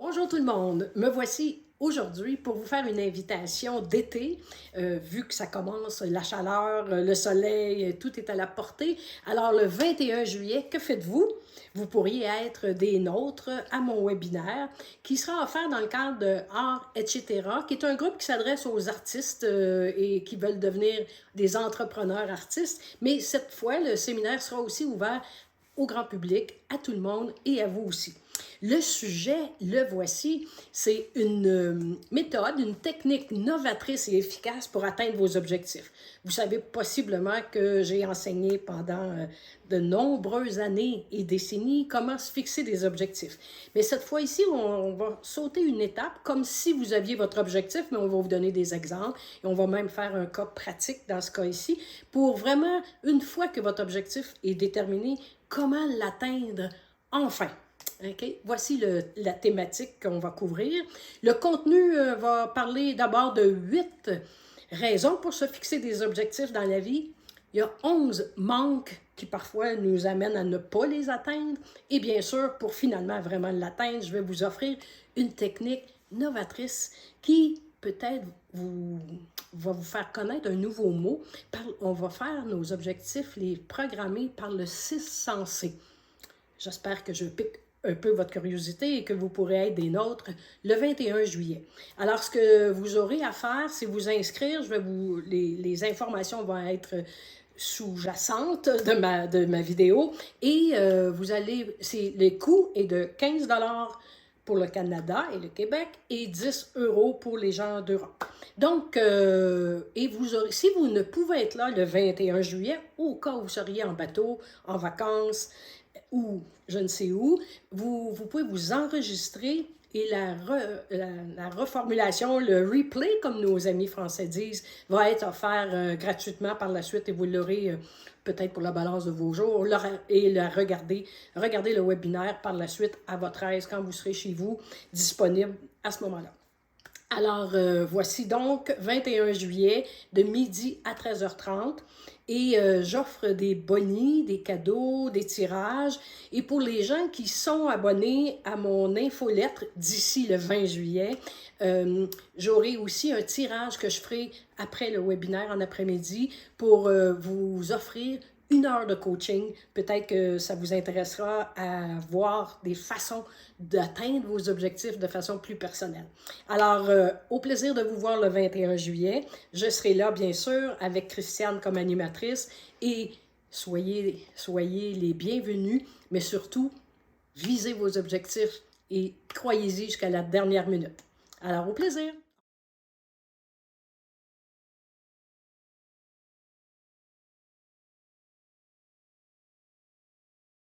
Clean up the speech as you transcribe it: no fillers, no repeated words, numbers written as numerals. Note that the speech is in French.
Bonjour tout le monde, me voici aujourd'hui pour vous faire une invitation d'été, vu que ça commence, la chaleur, le soleil, tout est à la portée. Alors le 21 juillet, que faites-vous? Vous pourriez être des nôtres à mon webinaire qui sera offert dans le cadre de Art, etc., qui est un groupe qui s'adresse aux artistes et qui veulent devenir des entrepreneurs artistes. Mais cette fois, le séminaire sera aussi ouvert au grand public, à tout le monde et à vous aussi. Le sujet, le voici, c'est une méthode, une technique novatrice et efficace pour atteindre vos objectifs. Vous savez possiblement que j'ai enseigné pendant de nombreuses années et décennies comment se fixer des objectifs. Mais cette fois ici, on va sauter une étape comme si vous aviez votre objectif, mais on va vous donner des exemples et on va même faire un cas pratique dans ce cas ici pour vraiment, une fois que votre objectif est déterminé, comment l'atteindre enfin. Okay? Voici la thématique qu'on va couvrir. Le contenu va parler d'abord de 8 raisons pour se fixer des objectifs dans la vie. Il y a 11 manques qui parfois nous amènent à ne pas les atteindre. Et bien sûr, pour finalement vraiment l'atteindre, je vais vous offrir une technique novatrice qui peut-être va vous faire connaître un nouveau mot. On va faire nos objectifs, les programmer par le 6 sensé. J'espère que je pique un peu votre curiosité et que vous pourrez être des nôtres le 21 juillet. Alors, ce que vous aurez à faire, c'est vous inscrire. Les informations vont être sous-jacentes de ma vidéo et le coût est de 15 $ pour le Canada et le Québec et 10 € pour les gens d'Europe. Donc, si vous ne pouvez être là le 21 juillet, au cas où vous seriez en bateau, en vacances, ou je ne sais où, vous pouvez vous enregistrer et la reformulation, le replay, comme nos amis français disent, va être offert gratuitement par la suite et vous l'aurez peut-être pour la balance de vos jours et regardez le webinaire par la suite à votre aise quand vous serez chez vous, disponible à ce moment-là. Alors, voici donc 21 juillet de midi à 13h30 et j'offre des bonis, des cadeaux, des tirages. Et pour les gens qui sont abonnés à mon infolettre d'ici le 20 juillet, j'aurai aussi un tirage que je ferai après le webinaire en après-midi pour vous offrir 1 heure de coaching. Peut-être que ça vous intéressera à voir des façons d'atteindre vos objectifs de façon plus personnelle. Alors, au plaisir de vous voir le 21 juillet. Je serai là, bien sûr, avec Christiane comme animatrice et soyez les bienvenus, mais surtout, visez vos objectifs et croyez-y jusqu'à la dernière minute. Alors, au plaisir!